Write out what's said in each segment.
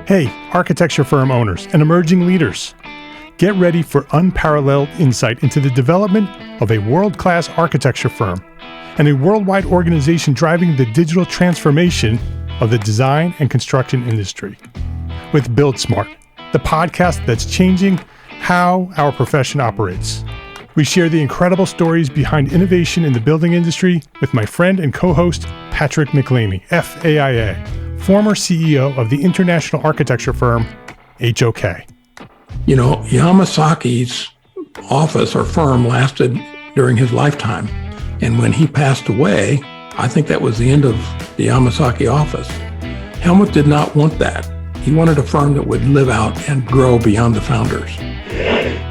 Hey, architecture firm owners and emerging leaders. Get ready for unparalleled insight into the development of a world-class architecture firm and a worldwide organization driving the digital transformation of the design and construction industry. With Build Smart, the podcast that's changing how our profession operates. We share the incredible stories behind innovation in the building industry with my friend and co-host, Patrick McLeamy, FAIA, former CEO of the international architecture firm, HOK. You know, Yamasaki's office or firm lasted during his lifetime. And when he passed away, I think that was the end of the Yamasaki office. Helmut did not want that. He wanted a firm that would live out and grow beyond the founders.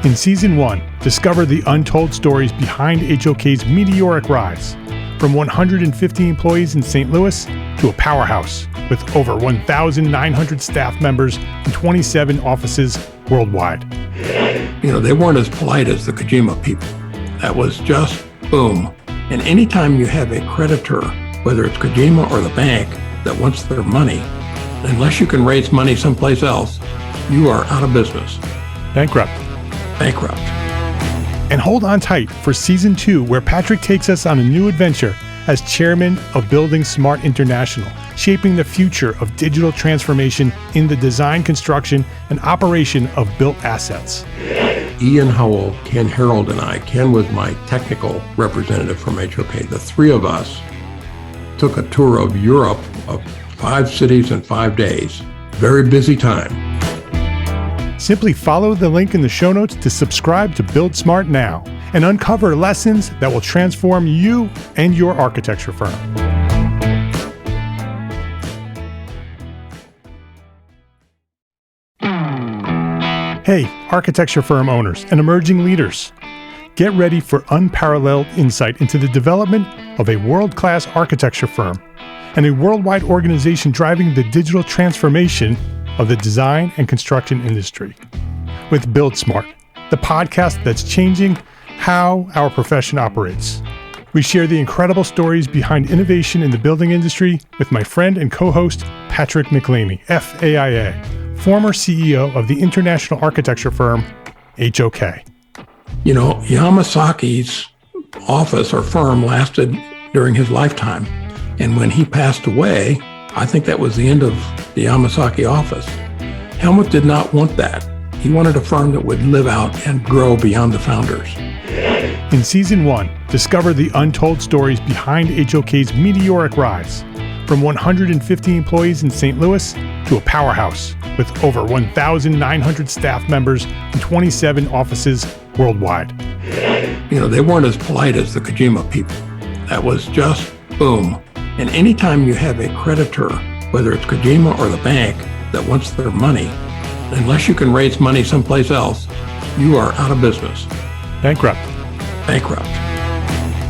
In Season 1, discover the untold stories behind HOK's meteoric rise, from 150 employees in St. Louis to a powerhouse with over 1,900 staff members and 27 offices worldwide. You know, they weren't as polite as the Kojima people. That was just boom. And anytime you have a creditor, whether it's Kojima or the bank, that wants their money, unless you can raise money someplace else, you are out of business. Bankrupt. And hold on tight for Season 2, where Patrick takes us on a new adventure as chairman of Building Smart International, shaping the future of digital transformation in the design, construction, and operation of built assets. Ian Howell, Ken Harold, and I, Ken was my technical representative from HOK. The three of us took a tour of Europe of 5 cities in 5 days. Very busy time. Simply follow the link in the show notes to subscribe to Build Smart now and uncover lessons that will transform you and your architecture firm. Hey, architecture firm owners and emerging leaders. Get ready for unparalleled insight into the development of a world-class architecture firm and a worldwide organization driving the digital transformation of the design and construction industry. With Build Smart, the podcast that's changing how our profession operates. We share the incredible stories behind innovation in the building industry with my friend and co-host, Patrick McLeamy, FAIA, former CEO of the international architecture firm, HOK. You know, Yamasaki's office or firm lasted during his lifetime. And when he passed away, I think that was the end of the Yamasaki office. Helmut did not want that. He wanted a firm that would live out and grow beyond the founders. In Season 1, discover the untold stories behind HOK's meteoric rise, from 150 employees in St. Louis to a powerhouse with over 1,900 staff members and 27 offices worldwide. You know, they weren't as polite as the Kojima people. That was just boom. And anytime you have a creditor, whether it's Kojima or the bank, that wants their money, unless you can raise money someplace else, you are out of business. Bankrupt.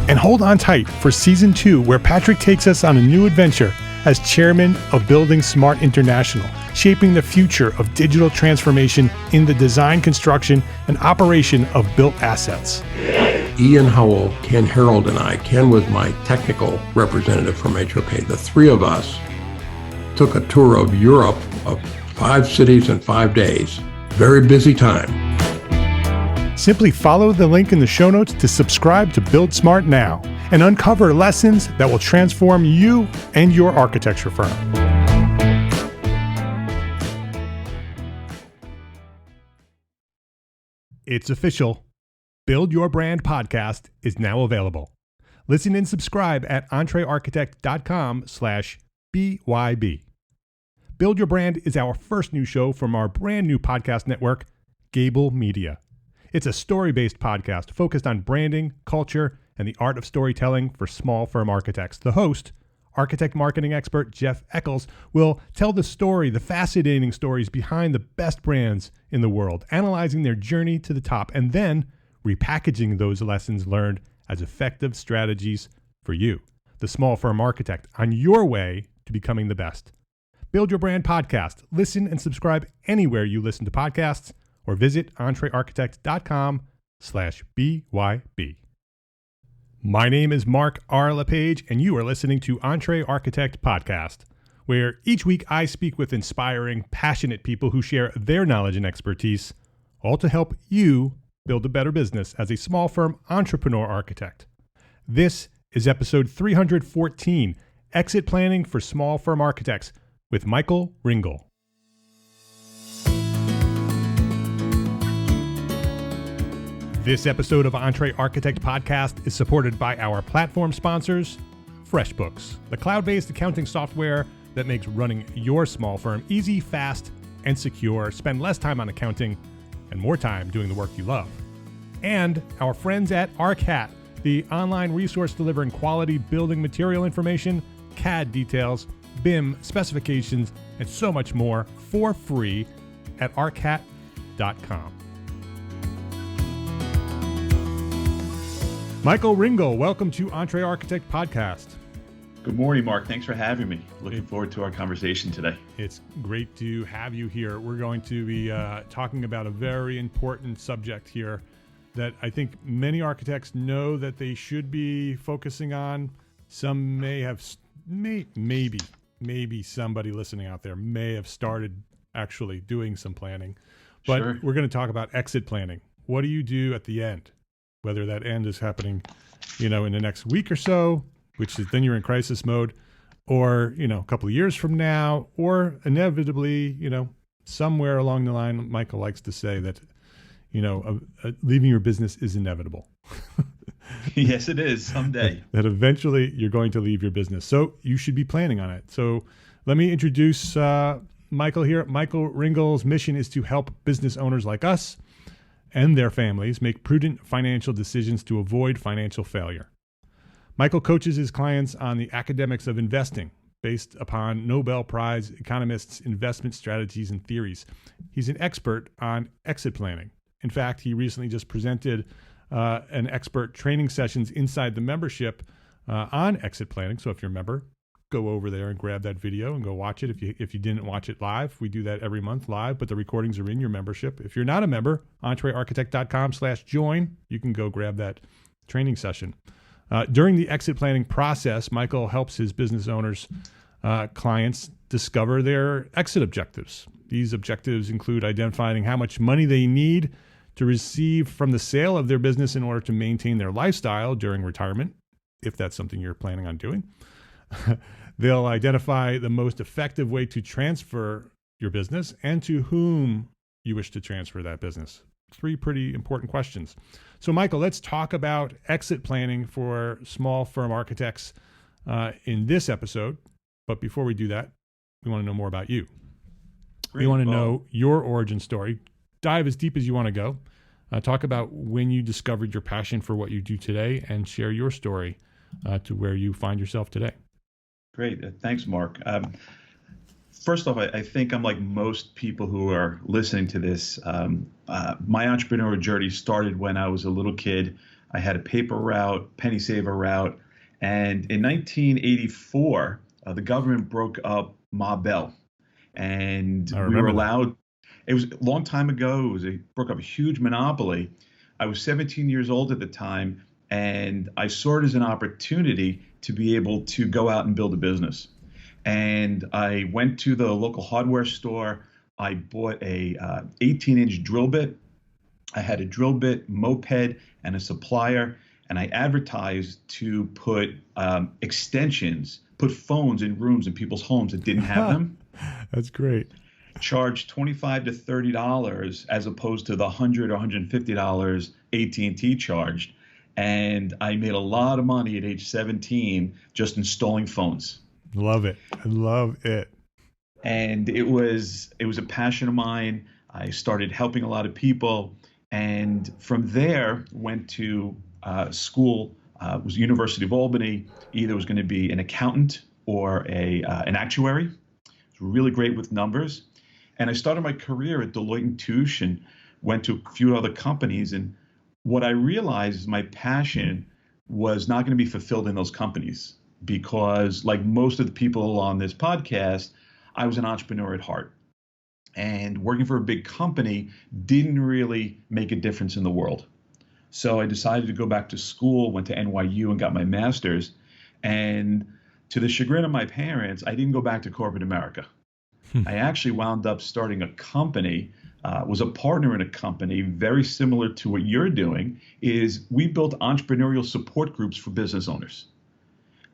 And hold on tight for Season 2, where Patrick takes us on a new adventure as chairman of Building Smart International, shaping the future of digital transformation in the design, construction, and operation of built assets. Ian Howell, Ken Harold, and I, Ken was my technical representative from HOK. The three of us took a tour of Europe of 5 cities in 5 days. Very busy time. Simply follow the link in the show notes to subscribe to Build Smart now and uncover lessons that will transform you and your architecture firm. It's official. Build Your Brand podcast is now available. Listen and subscribe at EntreArchitect.com/BYB. Build Your Brand is our first new show from our brand new podcast network, Gable Media. It's a story-based podcast focused on branding, culture, and the art of storytelling for small firm architects. The host, architect marketing expert Jeff Eccles, will tell the fascinating stories behind the best brands in the world, analyzing their journey to the top, and then repackaging those lessons learned as effective strategies for you, the small firm architect, on your way to becoming the best. Build Your Brand podcast. Listen and subscribe anywhere you listen to podcasts or visit EntreArchitect.com/BYB. My name is Mark R. LePage, and you are listening to EntreArchitect Podcast, where each week I speak with inspiring, passionate people who share their knowledge and expertise, all to help you build a better business as a small firm entrepreneur architect. This is episode 314, Exit Planning for Small Firm Architects, with Michael Ringel. This episode of EntreArchitect podcast is supported by our platform sponsors, FreshBooks, the cloud-based accounting software that makes running your small firm easy, fast, and secure. Spend less time on accounting and more time doing the work you love. And our friends at ArCat, the online resource delivering quality building material information, CAD details, BIM specifications, and so much more for free at arcat.com. Michael Ringel, welcome to EntreArchitect podcast. Good morning, Mark. Thanks for having me. Looking forward to our conversation today. It's great to have you here. We're going to be talking about a very important subject here that I think many architects know that they should be focusing on. Some may have, maybe somebody listening out there may have started actually doing some planning. But Sure. We're going to talk about exit planning. What do you do at the end? Whether that end is happening, in the next week or so, which is then you're in crisis mode, or, a couple of years from now, or inevitably, somewhere along the line, Michael likes to say that, leaving your business is inevitable. Yes, it is someday. That eventually you're going to leave your business. So you should be planning on it. So let me introduce Michael here. Michael Ringel's mission is to help business owners like us and their families make prudent financial decisions to avoid financial failure. Michael coaches his clients on the academics of investing based upon Nobel Prize economists' investment strategies and theories. He's an expert on exit planning. In fact, he recently just presented an expert training sessions inside the membership on exit planning. So if you're a member, go over there and grab that video and go watch it. If you didn't watch it live, we do that every month live, but the recordings are in your membership. If you're not a member, EntreArchitect.com/join, you can go grab that training session. During the exit planning process, Michael helps his business owners, clients discover their exit objectives. These objectives include identifying how much money they need to receive from the sale of their business in order to maintain their lifestyle during retirement, if that's something you're planning on doing. They'll identify the most effective way to transfer your business and to whom you wish to transfer that business. Three pretty important questions. So, Michael, let's talk about exit planning for small firm architects in this episode. But before we do that, we want to know more about you. Great. We want to know your origin story. Dive as deep as you want to go. Talk about when you discovered your passion for what you do today and share your story to where you find yourself today. Great. Thanks, Mark. First off, I think I'm like most people who are listening to this. My entrepreneurial journey started when I was a little kid. I had a paper route, penny saver route. And in 1984, the government broke up Ma Bell. And we were allowed, it was a long time ago, it broke up a huge monopoly. I was 17 years old at the time, and I saw it as an opportunity to be able to go out and build a business. And I went to the local hardware store. I bought a 18-inch drill bit. I had a drill bit, moped, and a supplier. And I advertised to put extensions, put phones in rooms in people's homes that didn't have them. That's great. Charged $25 to $30 as opposed to the $100 or $150 AT&T charged. And I made a lot of money at age 17 just installing phones. Love it. I love it. And it was a passion of mine. I started helping a lot of people. And from there, went to school, was University of Albany. Either was going to be an accountant or an actuary. Was really great with numbers. And I started my career at Deloitte & Touche and went to a few other companies. And what I realized is my passion was not going to be fulfilled in those companies because, like most of the people on this podcast, I was an entrepreneur at heart. And working for a big company didn't really make a difference in the world. So I decided to go back to school, went to NYU and got my master's. And To the chagrin of my parents, I didn't go back to corporate America. I actually wound up starting a company, was a partner in a company very similar to what you're doing, is we built entrepreneurial support groups for business owners.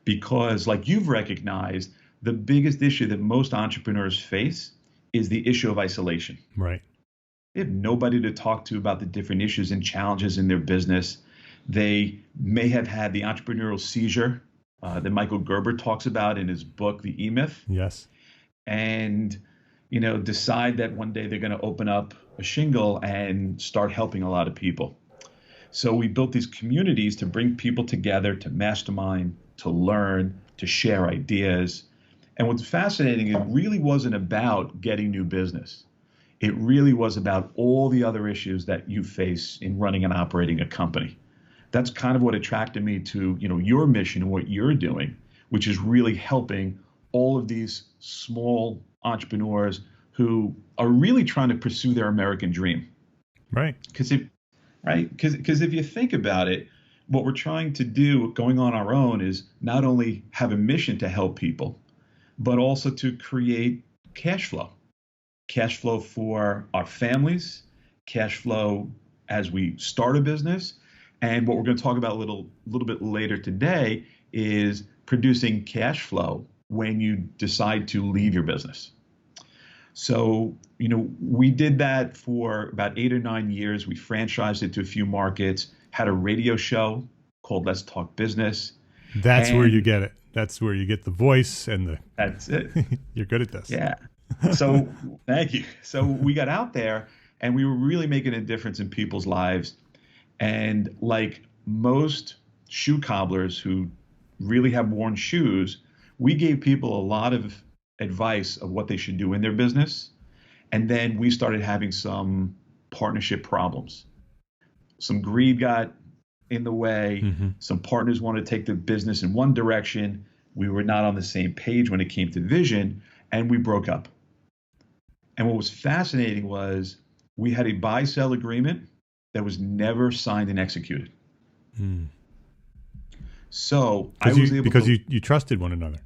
Because like you've recognized, the biggest issue that most entrepreneurs face is the issue of isolation. Right. They have nobody to talk to about the different issues and challenges in their business. They may have had the entrepreneurial seizure that Michael Gerber talks about in his book, The E-Myth. Yes. And, decide that one day they're going to open up a shingle and start helping a lot of people. So we built these communities to bring people together, to mastermind, to learn, to share ideas. And what's fascinating, it really wasn't about getting new business. It really was about all the other issues that you face in running and operating a company. That's kind of what attracted me to, your mission and what you're doing, which is really helping all of these small entrepreneurs who are really trying to pursue their American dream. Right. Because if you think about it, what we're trying to do going on our own is not only have a mission to help people, but also to create cash flow for our families, cash flow as we start a business. And what we're going to talk about a little bit later today is producing cash flow when you decide to leave your business. So, we did that for about 8 or 9 years. We franchised it to a few markets, had a radio show called Let's Talk Business. That's where you get it. That's where you get the voice and the. That's it. You're good at this. Yeah. So thank you. So we got out there and we were really making a difference in people's lives. And like most shoe cobblers who really have worn shoes, we gave people a lot of advice of what they should do in their business. And then we started having some partnership problems. Some greed got in the way. Mm-hmm. Some partners wanted to take the business in one direction. We were not on the same page when it came to vision, and we broke up. And what was fascinating was we had a buy-sell agreement that was never signed and executed. Mm. So I was able because you trusted one another.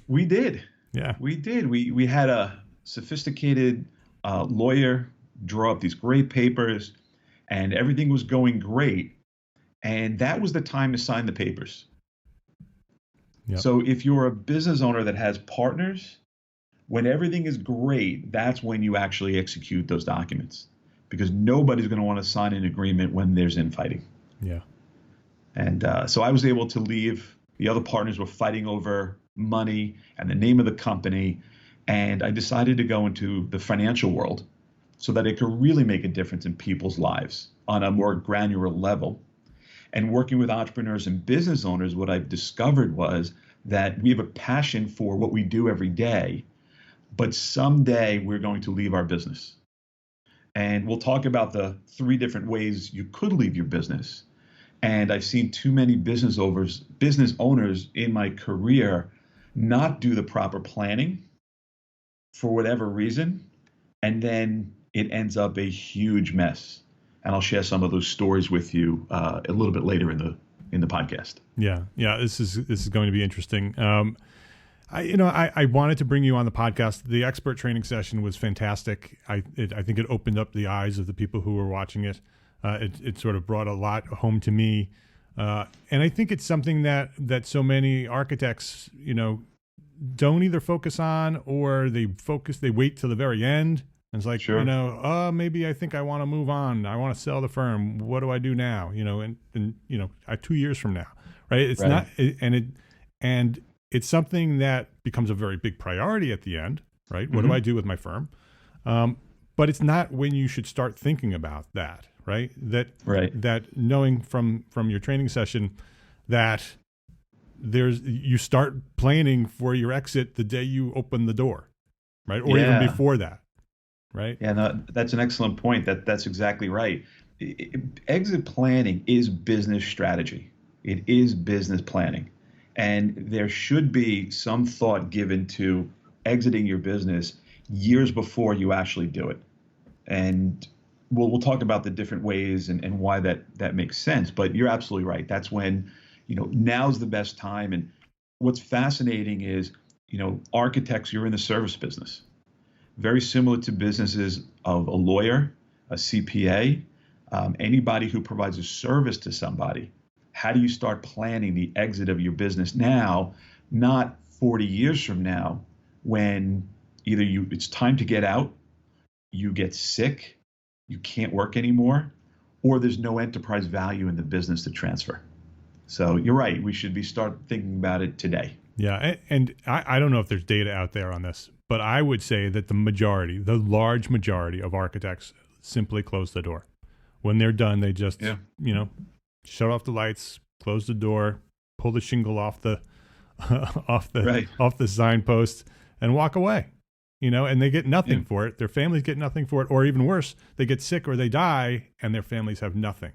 We did. Yeah, we did. We had a sophisticated lawyer draw up these great papers, and everything was going great. And that was the time to sign the papers. Yep. So if you're a business owner that has partners, when everything is great, that's when you actually execute those documents, because nobody's going to want to sign an agreement when there's infighting. Yeah. And so I was able to leave. The other partners were fighting over money and the name of the company. And I decided to go into the financial world so that it could really make a difference in people's lives on a more granular level. And working with entrepreneurs and business owners, what I've discovered was that we have a passion for what we do every day, but someday we're going to leave our business. And we'll talk about the 3 different ways you could leave your business. And I've seen too many business owners in my career not do the proper planning for whatever reason, and then it ends up a huge mess. And I'll share some of those stories with you a little bit later in the podcast. Yeah. This is going to be interesting. I wanted to bring you on the podcast. The expert training session was fantastic. I think it opened up the eyes of the people who were watching it. It sort of brought a lot home to me, and I think it's something that so many architects, don't either focus on, or they wait till the very end. And it's like, sure. Maybe I think I want to move on. I want to sell the firm. What do I do now? And 2 years from now, right? It's right. not, and it's something that becomes a very big priority at the end, right? What do I do with my firm? But it's not when you should start thinking about that, right? That knowing from your training session that you start planning for your exit the day you open the door, right? Or even before that, right? Yeah, no, that's an excellent point. That's exactly right. Exit planning is business strategy. It is business planning. And there should be some thought given to exiting your business years before you actually do it. And we'll talk about the different ways and why that makes sense. But you're absolutely right. That's when, now's the best time. And what's fascinating is, architects, you're in the service business, very similar to businesses of a lawyer, a CPA, anybody who provides a service to somebody. How do you start planning the exit of your business now, not 40 years from now, when either it's time to get out, you get sick, you can't work anymore, or there's no enterprise value in the business to transfer. So you're right. We should start thinking about it today. Yeah. And I don't know if there's data out there on this, but I would say that the large majority of architects simply close the door. When they're done, they just, shut off the lights, close the door, pull the shingle off the off the signpost, and walk away. And they get nothing for it. Their families get nothing for it, or even worse, they get sick or they die, and their families have nothing.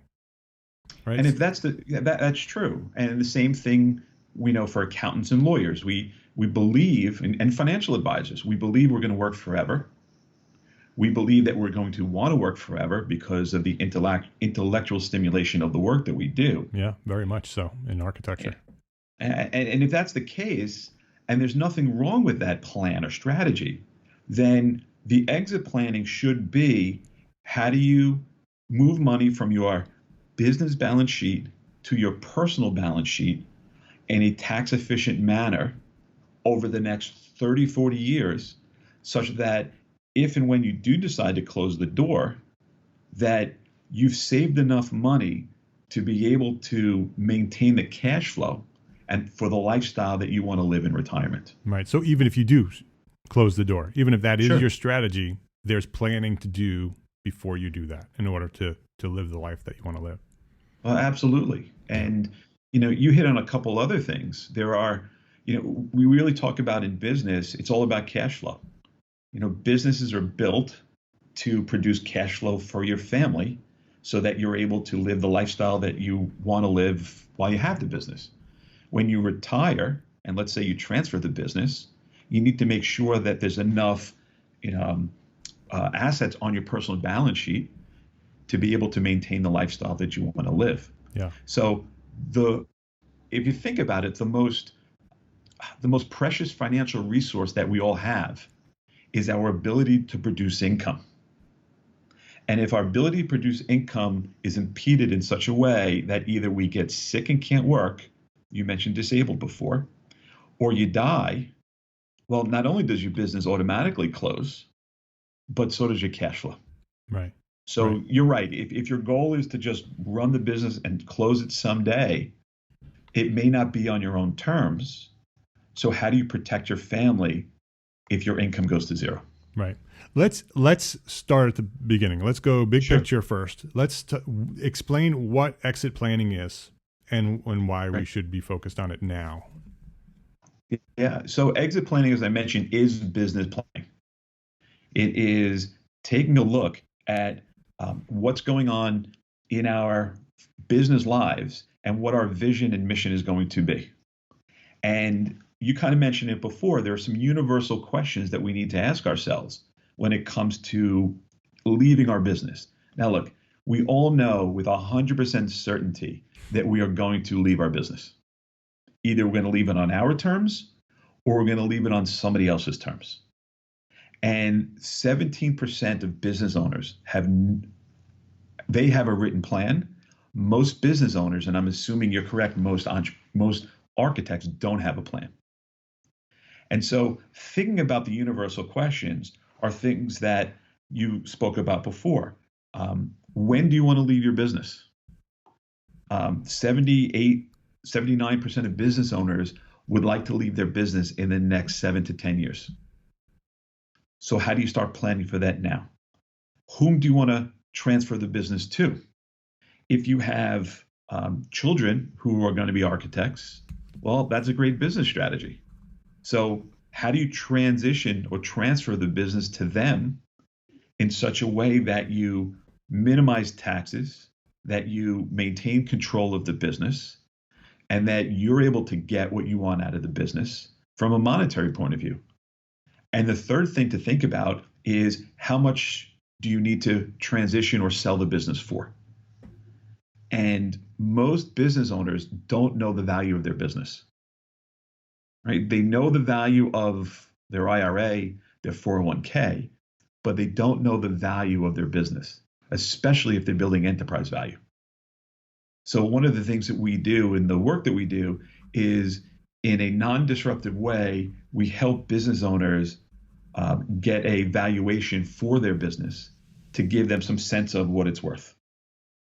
Right. And if that's that's true. And the same thing we know for accountants and lawyers. We believe, and financial advisors, we believe we're going to work forever. We believe that we're going to want to work forever because of the intellectual stimulation of the work that we do. Yeah, very much so in architecture. And if that's the case, and there's nothing wrong with that plan or strategy, then the exit planning should be, how do you move money from your business balance sheet to your personal balance sheet in a tax efficient manner over the next 30, 40 years, such that if and when you do decide to close the door, that you've saved enough money to be able to maintain the cash flow and for the lifestyle that you want to live in retirement. Right. So even if you do close the door, even if that is your strategy, there's planning to do before you do that in order to live the life that you want to live. Absolutely. And, you hit on a couple other things. There are, we really talk about in business, it's all about cash flow. Businesses are built to produce cash flow for your family so that you're able to live the lifestyle that you want to live while you have the business. When you retire, and let's say you transfer the business, you need to make sure that there's enough assets on your personal balance sheet to be able to maintain the lifestyle that you want to live. Yeah. So if you think about it, the most precious financial resource that we all have is our ability to produce income. And if our ability to produce income is impeded in such a way that either we get sick and can't work, you mentioned disabled before, or you die, well, not only does your business automatically close, but so does your cash flow. Right. So you're right. If your goal is to just run the business and close it someday, it may not be on your own terms. So how do you protect your family if your income goes to zero? Right. Let's start at the beginning. Let's go big picture first. Let's explain what exit planning is and why we should be focused on it now. Yeah. So exit planning, as I mentioned, is business planning. It is taking a look at what's going on in our business lives and what our vision and mission is going to be. And you kind of mentioned it before, there are some universal questions that we need to ask ourselves when it comes to leaving our business. Now, look, we all know with 100% certainty that we are going to leave our business. Either we're going to leave it on our terms or we're going to leave it on somebody else's terms. And 17% of business owners have a written plan. Most business owners, and I'm assuming you're correct, most architects don't have a plan. And so thinking about the universal questions are things that you spoke about before. When do you want to leave your business? 79% of business owners would like to leave their business in the next 7 to 10 years. So how do you start planning for that now? Whom do you want to transfer the business to? If you have children who are going to be architects, well, that's a great business strategy. So how do you transition or transfer the business to them in such a way that you minimize taxes, that you maintain control of the business, and that you're able to get what you want out of the business from a monetary point of view? And the third thing to think about is how much do you need to transition or sell the business for? And most business owners don't know the value of their business. right? They know the value of their IRA, their 401k, but they don't know the value of their business, especially if they're building enterprise value. So one of the things that we do in the work that we do is in a non-disruptive way, we help business owners get a valuation for their business to give them some sense of what it's worth.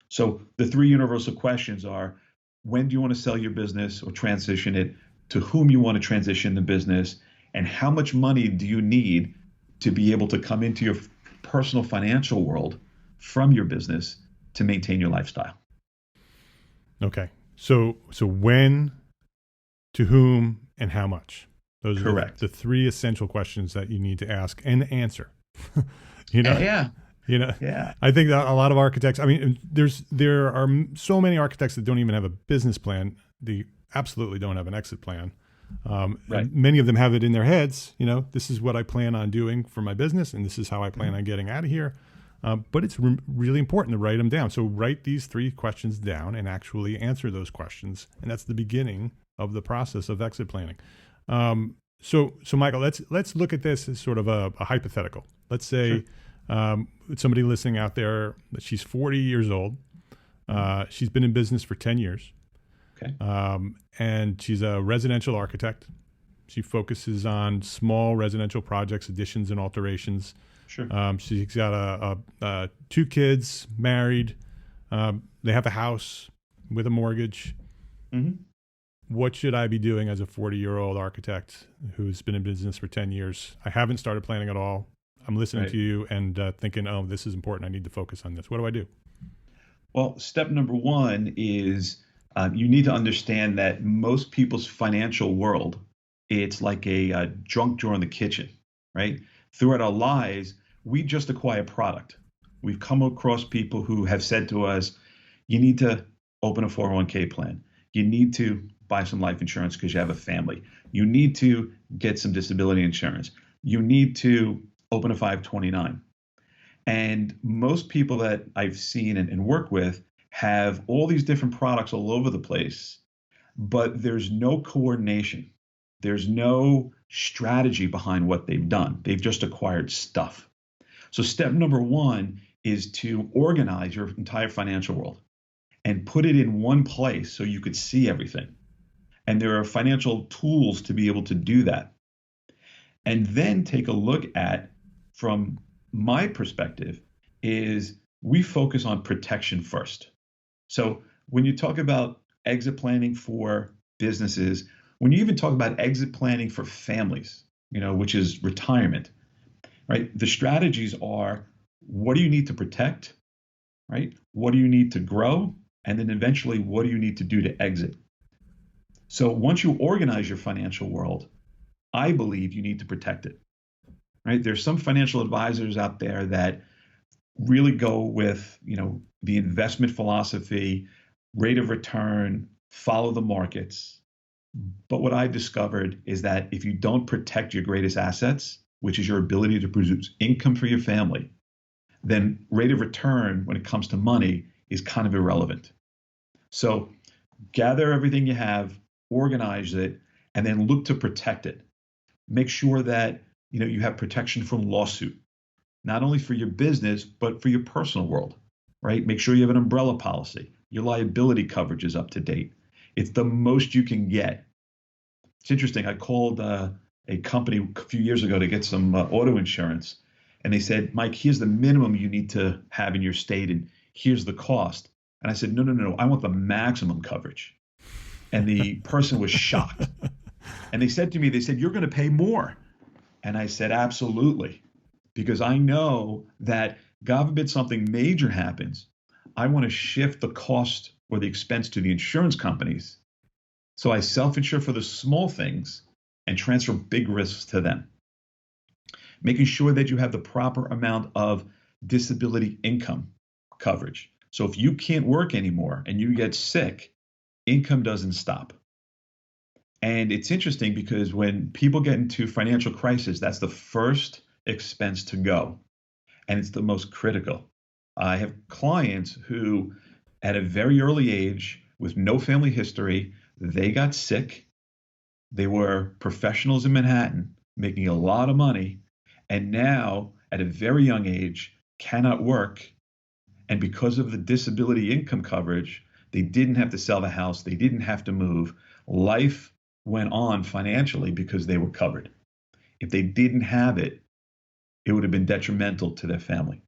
So the three universal questions are, when do you want to sell your business or transition it? To whom you want to transition the business? And how much money do you need to be able to come into your personal financial world from your business to maintain your lifestyle? Okay. So when, to whom, and how much? Those Correct. are the three essential questions that you need to ask and answer. You know? Yeah. Yeah. I think that a lot of architects, I mean, there are so many architects that don't even have a business plan. They absolutely don't have an exit plan. Right. Many of them have it in their heads. This is what I plan on doing for my business, and this is how I plan on getting out of here. But it's really important to write them down. So write these three questions down and actually answer those questions. And that's the beginning of the process of exit planning. So Michael, let's look at this as sort of a hypothetical. Let's say somebody listening out there, she's 40 years old. She's been in business for 10 years. Okay. And she's a residential architect. She focuses on small residential projects, additions and alterations. Sure. She's got two kids, married. They have a house with a mortgage. Mm-hmm. What should I be doing as a 40-year-old architect who's been in business for 10 years? I haven't started planning at all. I'm listening to you and thinking, oh, this is important. I need to focus on this. What do I do? Well, step number one is you need to understand that most people's financial world, it's like a junk drawer in the kitchen, right? Throughout our lives, we just acquire product. We've come across people who have said to us, you need to open a 401k plan. You need to buy some life insurance because you have a family. You need to get some disability insurance. You need to open a 529. And most people that I've seen and work with have all these different products all over the place, but there's no coordination. There's no strategy behind what they've done. They've just acquired stuff. So step number one is to organize your entire financial world and put it in one place so you could see everything. And there are financial tools to be able to do that. And then take a look at, from my perspective, is we focus on protection first. So when you talk about exit planning for businesses, when you even talk about exit planning for families, which is retirement, right? The strategies are, what do you need to protect, right? What do you need to grow? And then eventually, what do you need to do to exit? So once you organize your financial world, I believe you need to protect it, right? There's some financial advisors out there that really go with, the investment philosophy, rate of return, follow the markets. But what I've discovered is that if you don't protect your greatest assets, which is your ability to produce income for your family, then rate of return when it comes to money is kind of irrelevant. So gather everything you have, organize it, and then look to protect it. Make sure that you have protection from lawsuit, not only for your business, but for your personal world, right? Make sure you have an umbrella policy. Your liability coverage is up to date. It's the most you can get. It's interesting. I called a company a few years ago to get some auto insurance. And they said, Mike, here's the minimum you need to have in your state, and here's the cost. And I said, no, I want the maximum coverage. And the person was shocked. And they said to me, you're going to pay more. And I said, absolutely. Because I know that God forbid something major happens, I want to shift the cost or the expense to the insurance companies. So I self-insure for the small things and transfer big risks to them. Making sure that you have the proper amount of disability income coverage. So if you can't work anymore and you get sick, income doesn't stop. And it's interesting because when people get into financial crisis, that's the first expense to go. And it's the most critical. I have clients who, at a very early age, with no family history, they got sick They were professionals in Manhattan making a lot of money, and now at a very young age cannot work. And because of the disability income coverage, they didn't have to sell the house. They didn't have to move. Life went on financially because they were covered. If they didn't have it, it would have been detrimental to their family.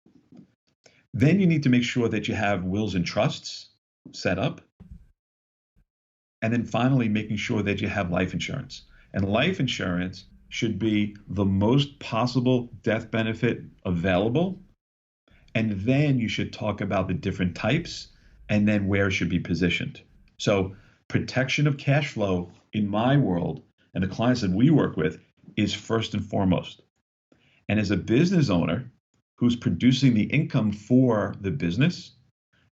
Then you need to make sure that you have wills and trusts set up. And then finally, making sure that you have life insurance. And life insurance should be the most possible death benefit available. And then you should talk about the different types and then where it should be positioned. So protection of cash flow in my world and the clients that we work with is first and foremost. And as a business owner who's producing the income for the business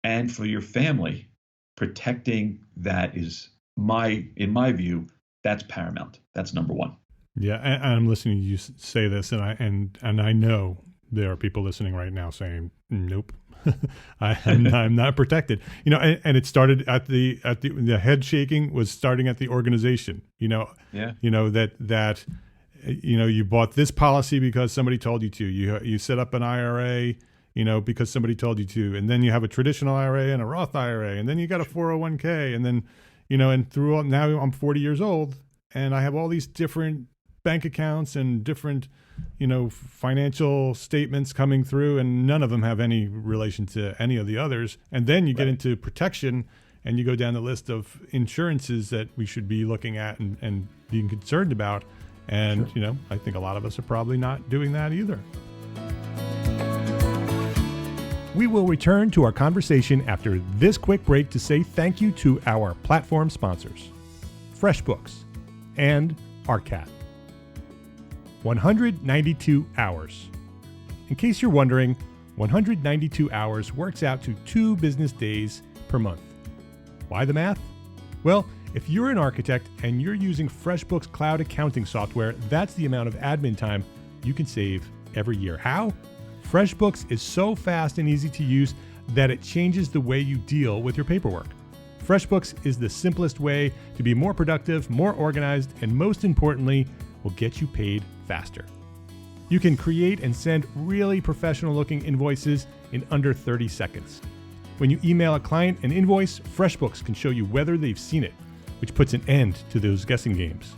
and for your family, protecting that is in my view, that's paramount. That's number one. Yeah, and I'm listening to you say this, and I know there are people listening right now saying, "Nope, I'm not protected." And it started at the head shaking was starting at the organization. Yeah. That you bought this policy because somebody told you to. You set up an IRA, because somebody told you to, and then you have a traditional IRA and a Roth IRA, and then you got a 401k, and then and through now I'm 40 years old, and I have all these different bank accounts and different financial statements coming through, and none of them have any relation to any of the others. And then you get into protection, and you go down the list of insurances that we should be looking at and being concerned about. And, Sure. I think a lot of us are probably not doing that either. We will return to our conversation after this quick break to say thank you to our platform sponsors, FreshBooks and ARCAT. 192 hours. In case you're wondering, 192 hours works out to 2 business days per month. Why the math? Well, if you're an architect and you're using FreshBooks cloud accounting software, that's the amount of admin time you can save every year. How? FreshBooks is so fast and easy to use that it changes the way you deal with your paperwork. FreshBooks is the simplest way to be more productive, more organized, and most importantly, will get you paid faster. You can create and send really professional-looking invoices in under 30 seconds. When you email a client an invoice, FreshBooks can show you whether they've seen it, which puts an end to those guessing games.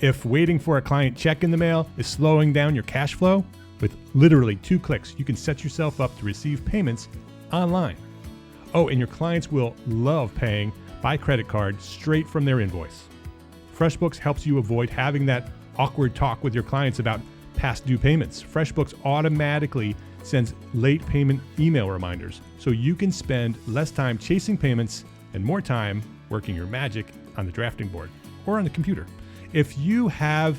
If waiting for a client check in the mail is slowing down your cash flow, with literally 2 clicks, you can set yourself up to receive payments online. Oh, and your clients will love paying by credit card straight from their invoice. FreshBooks helps you avoid having that awkward talk with your clients about past due payments. FreshBooks automatically sends late payment email reminders, so you can spend less time chasing payments and more time working your magic on the drafting board or on the computer. If you have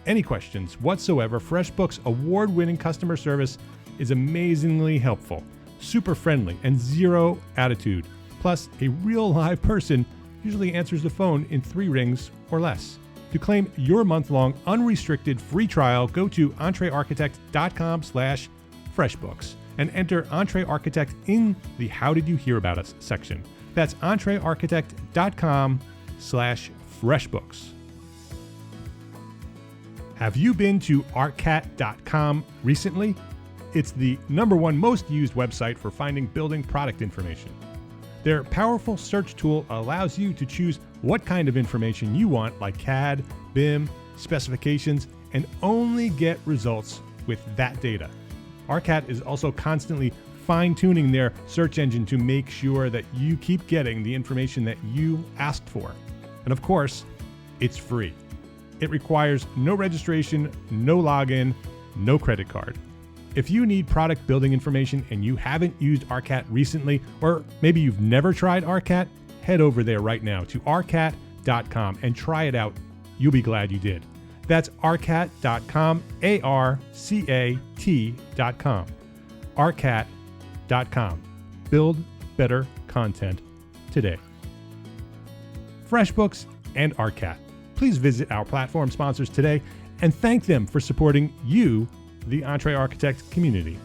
any questions whatsoever, FreshBooks' award-winning customer service is amazingly helpful, super friendly, and zero attitude. Plus, a real live person usually answers the phone in 3 rings or less. To claim your month-long unrestricted free trial, go to EntreArchitect.com/FreshBooks and enter EntreArchitect in the How Did You Hear About Us section. That's EntreArchitect.com/FreshBooks. Have you been to arcat.com recently? It's the #1 most used website for finding building product information. Their powerful search tool allows you to choose what kind of information you want, like CAD, BIM, specifications, and only get results with that data. ARCAT is also constantly fine-tuning their search engine to make sure that you keep getting the information that you asked for. And of course, it's free. It requires no registration, no login, no credit card. If you need product building information and you haven't used ARCAT recently, or maybe you've never tried ARCAT, head over there right now to arcat.com and try it out. You'll be glad you did. That's arcat.com, ARCAT.com. arcat.com. Build better content today. FreshBooks and ARCAT. Please visit our platform sponsors today and thank them for supporting you, the EntreArchitect community.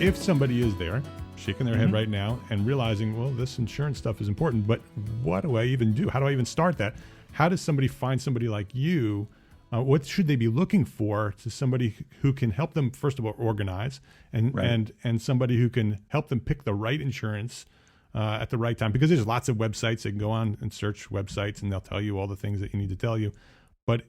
If somebody is there shaking their head right now and realizing, well, this insurance stuff is important, but what do I even do? How do I even start that? How does somebody find somebody like you? What should they be looking for to somebody who can help them, first of all, organize, and somebody who can help them pick the right insurance at the right time? Because there's lots of websites. They can go on and search websites, and they'll tell you all the things that you need to tell you. But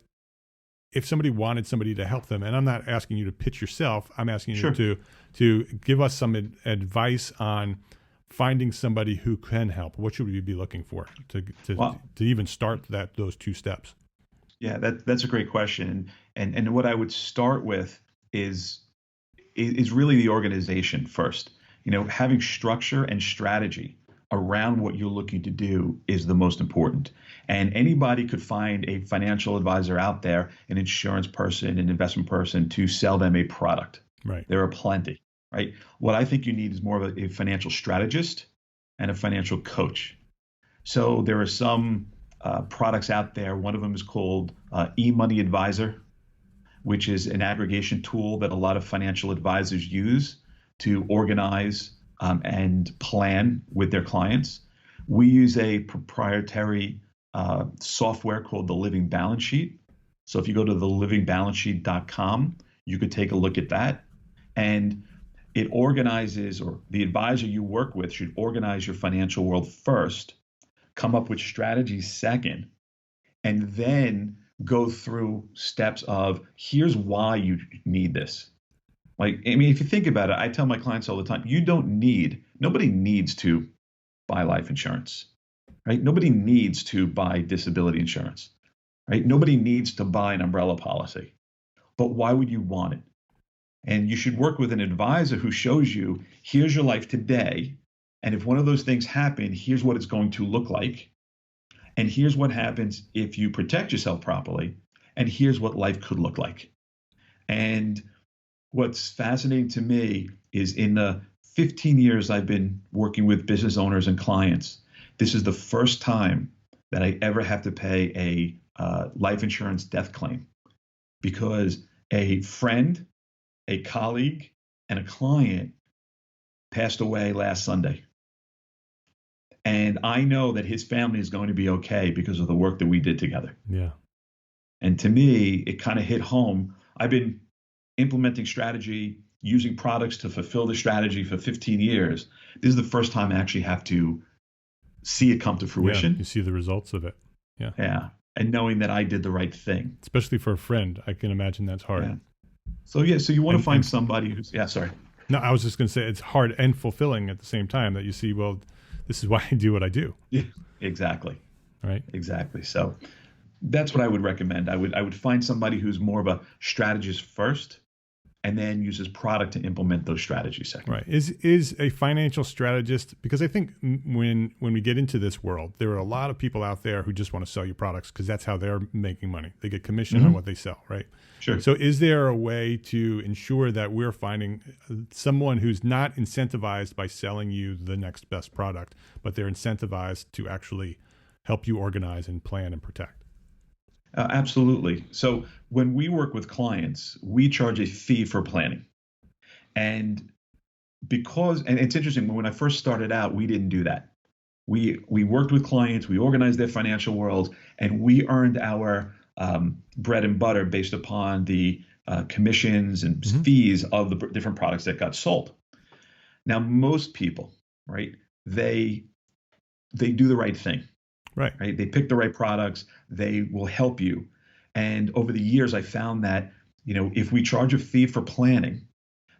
if somebody wanted somebody to help them, and I'm not asking you to pitch yourself, I'm asking you to give us some advice on finding somebody who can help. What should we be looking for to even start those two steps? Yeah, that's a great question. And what I would start with is really the organization first. Having structure and strategy around what you're looking to do is the most important. And anybody could find a financial advisor out there, an insurance person, an investment person, to sell them a product. Right. There are plenty, right? What I think you need is more of a financial strategist and a financial coach. So there are some products out there. One of them is called eMoney Advisor, which is an aggregation tool that a lot of financial advisors use to organize and plan with their clients. We use a proprietary software called the Living Balance Sheet. So if you go to thelivingbalancesheet.com, you could take a look at that. And it organizes, or the advisor you work with should organize your financial world first, come up with strategies second, and then go through steps of, here's why you need this. If you think about it, I tell my clients all the time, nobody needs to buy life insurance, right? Nobody needs to buy disability insurance, right? Nobody needs to buy an umbrella policy. But why would you want it? And you should work with an advisor who shows you, here's your life today. And if one of those things happen, here's what it's going to look like. And here's what happens if you protect yourself properly. And here's what life could look like. And what's fascinating to me is, in the 15 years I've been working with business owners and clients, this is the first time that I ever have to pay a life insurance death claim, because a friend, a colleague, and a client passed away last Sunday. And I know that his family is going to be okay because of the work that we did together. Yeah. And to me, it kind of hit home. I've been implementing strategy, using products to fulfill the strategy for 15 years. This is the first time I actually have to see it come to fruition. Yeah, you see the results of it. Yeah. Yeah. And knowing that I did the right thing. Especially for a friend. I can imagine that's hard. Yeah. So you want to find somebody who's, sorry. No, I was just going to say it's hard and fulfilling at the same time, that you see, well, this is why I do what I do. Yeah, exactly. Right. Exactly. So that's what I would recommend. I would find somebody who's more of a strategist first, and then uses product to implement those strategies second. Right. Is a financial strategist, because I think when we get into this world, there are a lot of people out there who just want to sell you products because that's how they're making money. They get commission on what they sell, right? Sure. So is there a way to ensure that we're finding someone who's not incentivized by selling you the next best product, but they're incentivized to actually help you organize and plan and protect? Absolutely. So when we work with clients, we charge a fee for planning. And it's interesting, when I first started out, we didn't do that. We worked with clients, we organized their financial world, and we earned our bread and butter based upon the commissions and fees of the different products that got sold. Now, most people, right, they do the right thing. Right. They pick the right products. They will help you. And over the years, I found that, if we charge a fee for planning,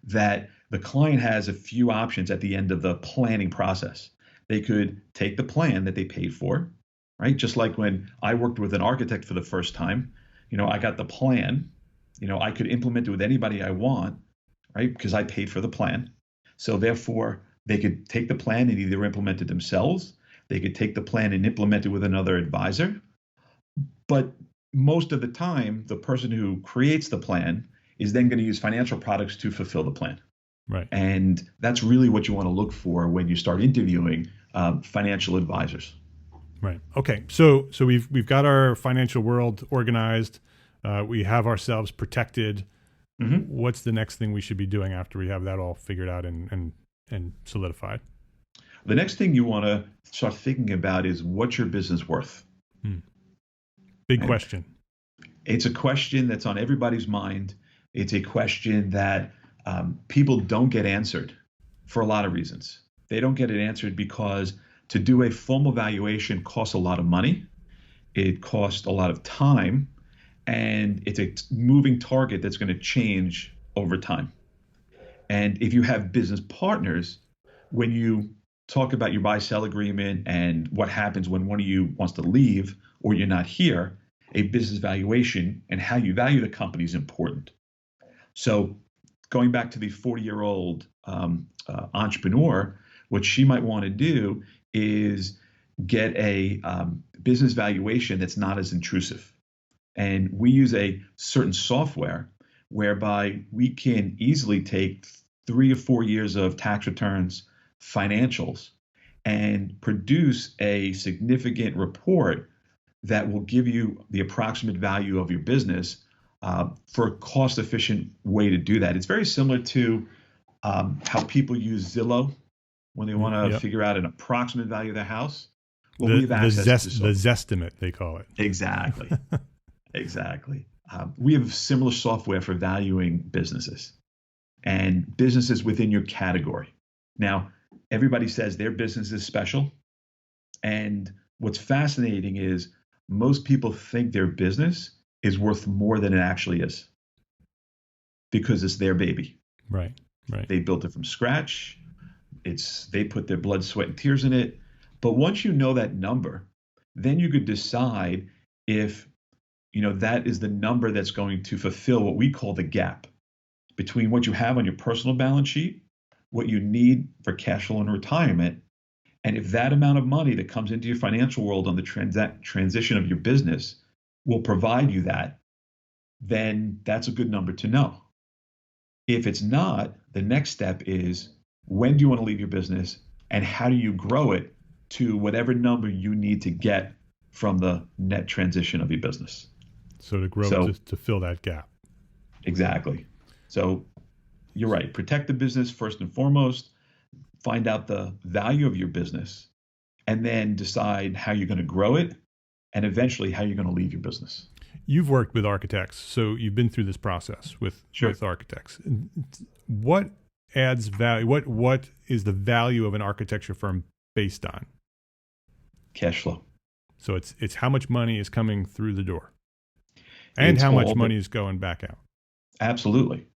that the client has a few options at the end of the planning process. They could take the plan that they paid for, right? Just like when I worked with an architect for the first time, I got the plan, I could implement it with anybody I want, right? Because I paid for the plan. So therefore, they could take the plan and either implement it themselves. They could take the plan and implement it with another advisor. But most of the time, the person who creates the plan is then going to use financial products to fulfill the plan. Right. And that's really what you want to look for when you start interviewing financial advisors. Right. Okay. So we've got our financial world organized. We have ourselves protected. What's the next thing we should be doing after we have that all figured out and and solidified. The next thing you want to start thinking about is what's your business worth? Big question. It's a question that's on everybody's mind. It's a question that people don't get answered for a lot of reasons. They don't get it answered because to do a formal valuation costs a lot of money. It costs a lot of time, and it's a moving target that's going to change over time. And if you have business partners, when you talk about your buy-sell agreement and what happens when one of you wants to leave or you're not here, a business valuation and how you value the company is important. So going back to the 40-year-old entrepreneur, what she might want to do is get a business valuation that's not as intrusive. And we use a certain software whereby we can easily take 3 or 4 years of tax returns, financials, and produce a significant report that will give you the approximate value of your business for a cost-efficient way to do that. It's very similar to how people use Zillow when they want to figure out an approximate value of their house. Well, we have access to the Zestimate, they call it. Exactly. Exactly. We have similar software for valuing businesses and businesses within your category. Now, everybody says their business is special. And what's fascinating is most people think their business is worth more than it actually is because it's their baby. Right. They built it from scratch. They put their blood, sweat, and tears in it. But once you know that number, then you could decide if that is the number that's going to fulfill what we call the gap between what you have on your personal balance sheet, what you need for cash flow and retirement, and if that amount of money that comes into your financial world on the transition of your business will provide you that, then that's a good number to know. If it's not, the next step is when do you want to leave your business and how do you grow it to whatever number you need to get from the net transition of your business. So to grow, to fill that gap. Exactly. So you're right. Protect the business first and foremost. Find out the value of your business, and then decide how you're going to grow it, and eventually how you're going to leave your business. You've worked with architects, so you've been through this process with architects. What adds value? What is the value of an architecture firm based on? Cash flow. So it's how much money is coming through the door, and how much money is going back out. Absolutely.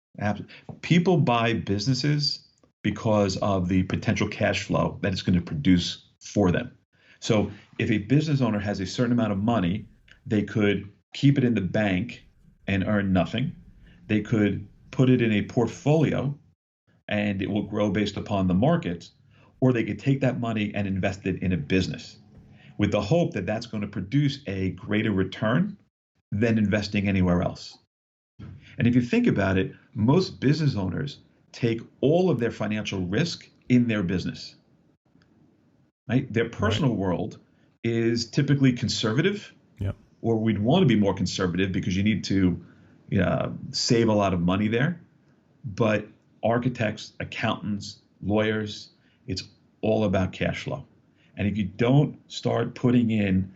People buy businesses because of the potential cash flow that it's going to produce for them. So if a business owner has a certain amount of money, they could keep it in the bank and earn nothing. They could put it in a portfolio and it will grow based upon the markets, or they could take that money and invest it in a business with the hope that that's going to produce a greater return than investing anywhere else. And if you think about it, most business owners take all of their financial risk in their business. Right? Their personal world is typically conservative, or we'd want to be more conservative because you need to save a lot of money there. But architects, accountants, lawyers, it's all about cash flow. And if you don't start putting in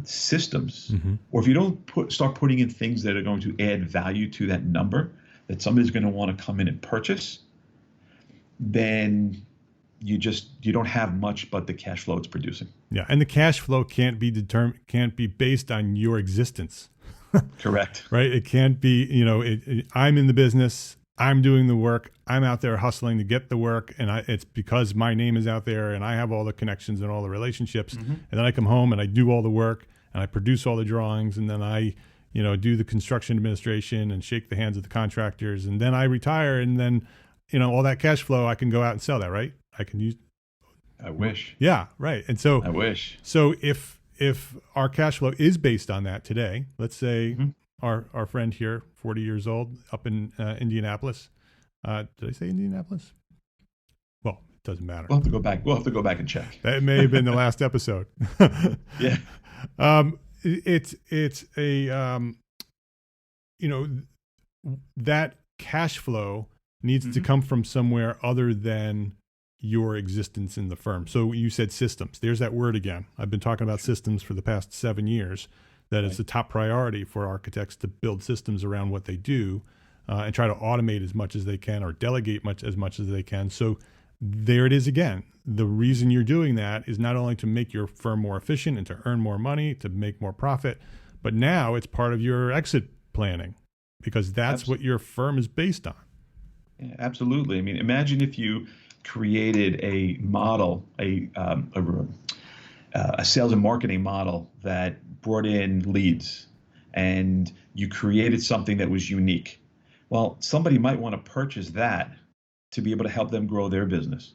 systems, or if you don't start putting in things that are going to add value to that number that somebody's going to want to come in and purchase, then you don't have much but the cash flow it's producing. Yeah, and the cash flow can't be based on your existence. Correct. Right? It can't be, I'm in the business, I'm doing the work, I'm out there hustling to get the work, and it's because my name is out there and I have all the connections and all the relationships, and then I come home and I do all the work and I produce all the drawings, and then I do the construction administration and shake the hands of the contractors, and then I retire, and then all that cash flow I can go out and sell that, right? I can use. I wish. Yeah, right. And so I wish. So if our cash flow is based on that today, let's say our friend here, 40 years old, up in Indianapolis. Did I say Indianapolis? Well, it doesn't matter. We'll have to go back and check. That may have been the last episode. Yeah. It's a that cash flow needs to come from somewhere other than your existence in the firm. So you said systems. There's that word again. I've been talking about systems for the past 7 years. That is the top priority for architects, to build systems around what they do and try to automate as much as they can, or delegate as much as they can. So there it is again. The reason you're doing that is not only to make your firm more efficient and to earn more money, to make more profit, but now it's part of your exit planning, because that's what your firm is based on. Yeah, absolutely. I mean, imagine if you created a model, a sales and marketing model that brought in leads, and you created something that was unique. Well, somebody might want to purchase that to be able to help them grow their business.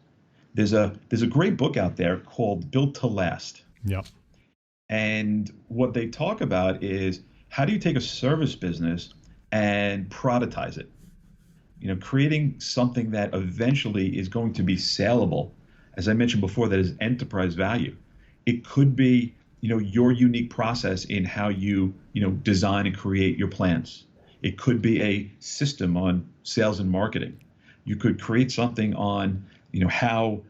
There's a great book out there called Built to Last. Yep. And what they talk about is, how do you take a service business and productize it? Creating something that eventually is going to be saleable, as I mentioned before, that is enterprise value. It could be, your unique process in how you, design and create your plans. It could be a system on sales and marketing. You could create something on, how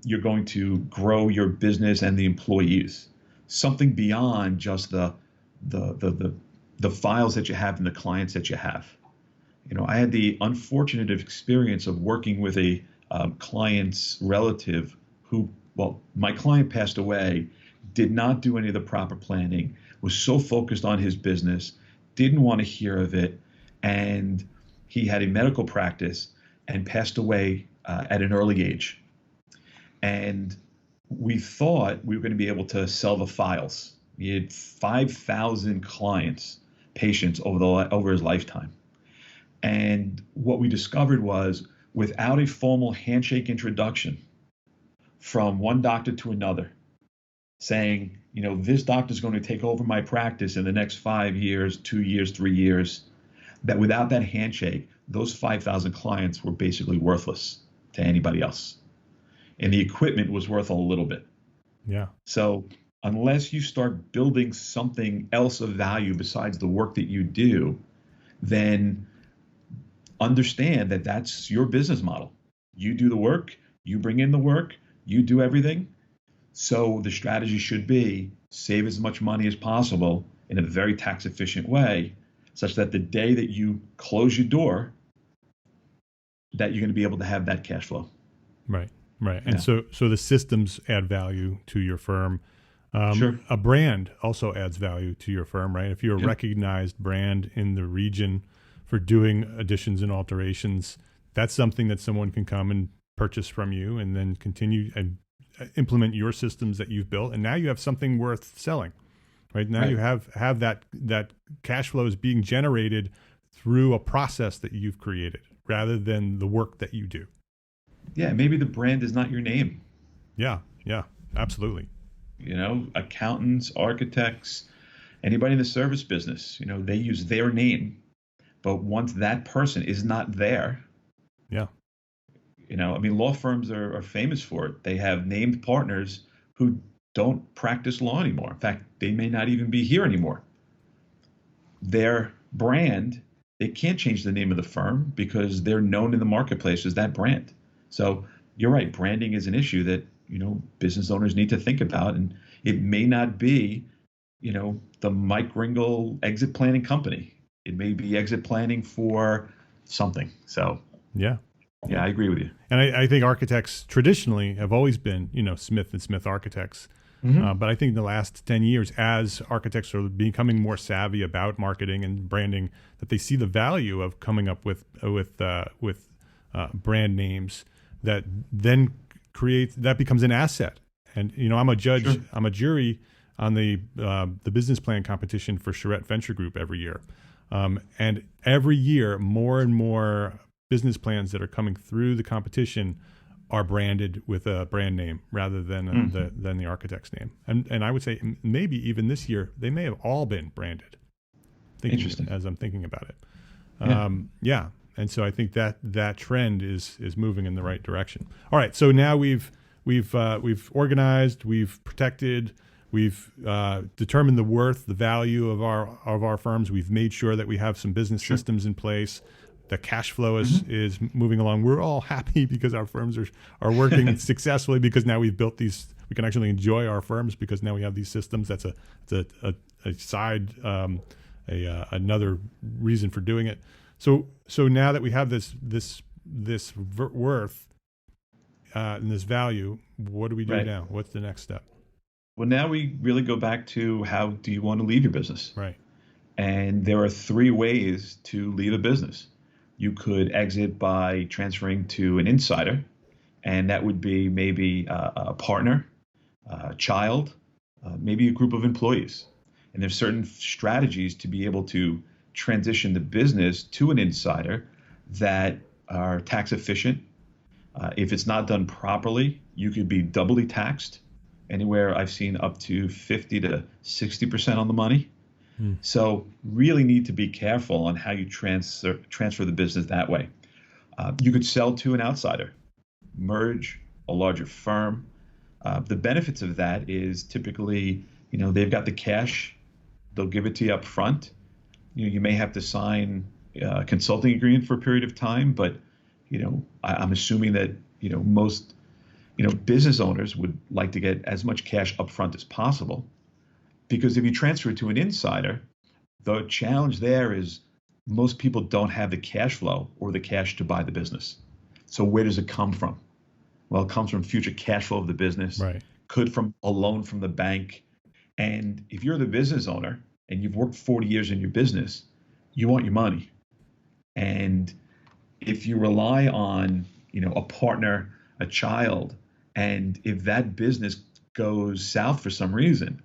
you're going to grow your business and the employees. Something beyond just the files that you have and the clients that you have. I had the unfortunate experience of working with a client's relative who, my client passed away, did not do any of the proper planning, was so focused on his business, didn't want to hear of it, and he had a medical practice and passed away at an early age. And we thought we were going to be able to sell the files. He had 5,000 clients, patients over his lifetime. And what we discovered was, without a formal handshake introduction from one doctor to another, saying, this doctor's going to take over my practice in the next 5 years, 2 years, 3 years, that without that handshake, those 5,000 clients were basically worthless to anybody else. And the equipment was worth a little bit. Yeah. So unless you start building something else of value besides the work that you do, then understand that that's your business model. You do the work, you bring in the work, you do everything. So the strategy should be save as much money as possible in a very tax efficient way, such that the day that you close your door, that you're going to be able to have that cash flow. Right. Right. Yeah. And so the systems add value to your firm. Sure. A brand also adds value to your firm, right? If you're a recognized brand in the region for doing additions and alterations, that's something that someone can come and purchase from you and then continue and implement your systems that you've built. And now you have something worth selling, right? Now you have that cash flow is being generated through a process that you've created rather than the work that you do. Yeah, maybe the brand is not your name. Yeah, absolutely. Accountants, architects, anybody in the service business, they use their name. But once that person is not there, law firms are famous for it. They have named partners who don't practice law anymore. In fact, they may not even be here anymore. Their brand, they can't change the name of the firm because they're known in the marketplace as that brand. So you're right, branding is an issue that, business owners need to think about. And it may not be, the Mike Ringel exit planning company. It may be exit planning for something. So yeah, I agree with you. And I think architects traditionally have always been, Smith and Smith architects. Mm-hmm. But I think in the last 10 years, as architects are becoming more savvy about marketing and branding, that they see the value of coming up with brand names that then that becomes an asset. And I'm a judge, sure. I'm a jury on the business plan competition for Charette Venture Group every year. And every year, more and more business plans that are coming through the competition are branded with a brand name rather than the architect's name. And I would say maybe even this year, they may have all been branded. Interesting. As I'm thinking about it. Yeah. And so I think that trend is moving in the right direction. All right. So now we've organized, we've protected, we've determined the worth, the value of our firms. We've made sure that we have some business systems in place. the cash flow is moving along. We're all happy because our firms are working successfully, because now we've built these. We can actually enjoy our firms because now we have these systems. That's a side another reason for doing it. So now that we have this worth and this value, what do we do now? What's the next step? Well, now we really go back to, how do you want to leave your business? Right. And there are 3 ways to leave a business. You could exit by transferring to an insider, and that would be maybe a partner, a child, maybe a group of employees. And there's certain strategies to be able to transition the business to an insider that are tax efficient. If it's not done properly, you could be doubly taxed, anywhere I've seen up to 50 to 60% on the money. So really need to be careful on how you transfer the business that way. You could sell to an outsider, merge a larger firm. The benefits of that is typically, they've got the cash, they'll give it to you up front. You may have to sign a consulting agreement for a period of time, but I'm assuming that most business owners would like to get as much cash up front as possible. Because if you transfer it to an insider, the challenge there is most people don't have the cash flow or the cash to buy the business. So where does it come from? Well, it comes from future cash flow of the business, right? Could from a loan from the bank. And if you're the business owner and you've worked 40 years in your business, you want your money. And if you rely on, a partner, a child, and if that business goes south for some reason,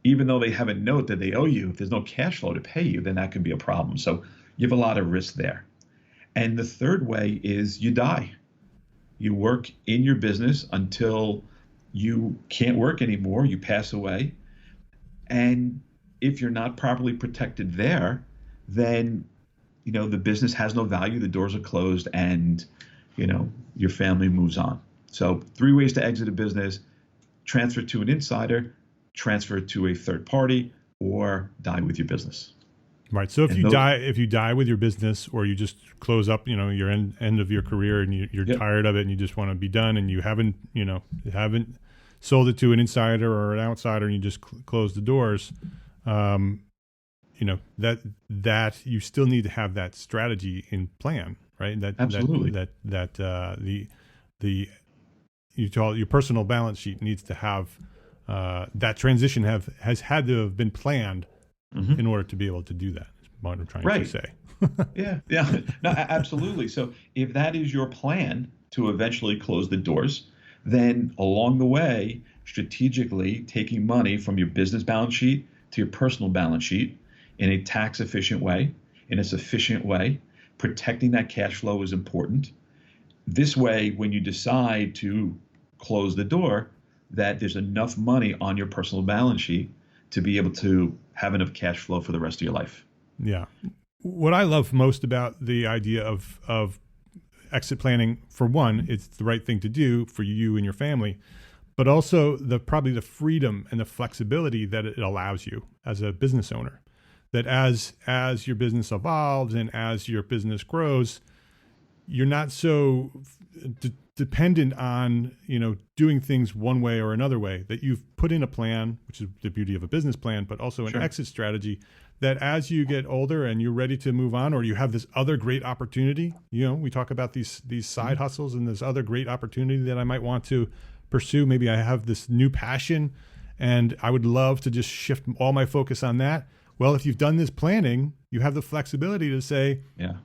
even though they have a note that they owe you, if there's no cash flow to pay you, then that could be a problem. So you have a lot of risk there. And the third way is you die. You work in your business until you can't work anymore, you pass away. And if you're not properly protected there, then, the business has no value, the doors are closed, and, your family moves on. So 3 ways to exit a business: transfer to an insider, transfer to a third party, or die with your business. Right. So if you die with your business, or you just close up, your end of your career, and you're tired of it and you just want to be done, and you haven't sold it to an insider or an outsider, and you just close the doors, that you still need to have that strategy in plan, right? Absolutely. Your personal balance sheet needs to have that transition has had to have been planned in order to be able to do that. Is what I'm trying to say. Yeah. No, absolutely. So if that is your plan to eventually close the doors, then along the way, strategically taking money from your business balance sheet to your personal balance sheet in a tax efficient way, in a sufficient way, protecting that cash flow is important. This way, when you decide to close the door, that there's enough money on your personal balance sheet to be able to have enough cash flow for the rest of your life. Yeah. What I love most about the idea of exit planning, for one, it's the right thing to do for you and your family, but also probably the freedom and the flexibility that it allows you as a business owner. That as your business evolves and as your business grows, you're not so dependent on doing things one way or another way. That you've put in a plan, which is the beauty of a business plan, but also an exit strategy. That as you get older and you're ready to move on, or you have this other great opportunity, we talk about these side hustles and this other great opportunity that I might want to pursue. Maybe I have this new passion and I would love to just shift all my focus on that. Well, if you've done this planning, you have the flexibility to say,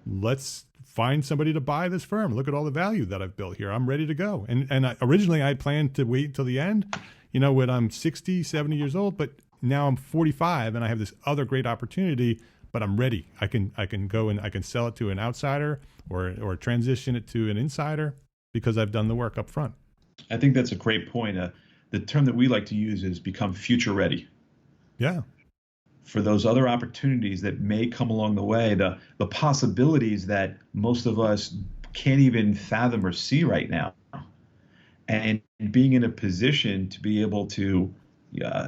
let's find somebody to buy this firm. Look at all the value that I've built here. I'm ready to go. And originally I planned to wait until the end, when I'm 60, 70 years old, but now I'm 45 and I have this other great opportunity, but I'm ready. I can go and I can sell it to an outsider or transition it to an insider because I've done the work up front. I think that's a great point. The term that we like to use is become future ready. Yeah. For those other opportunities that may come along the way, the possibilities that most of us can't even fathom or see right now, and being in a position to be able to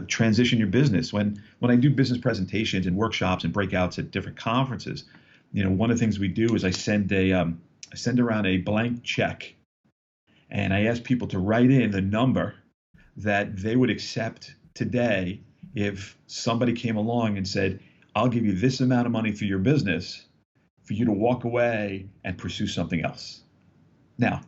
transition your business. When I do business presentations and workshops and breakouts at different conferences, one of the things we do is I send around a blank check, and I ask people to write in the number that they would accept today if somebody came along and said, I'll give you this amount of money for your business for you to walk away and pursue something else. Now,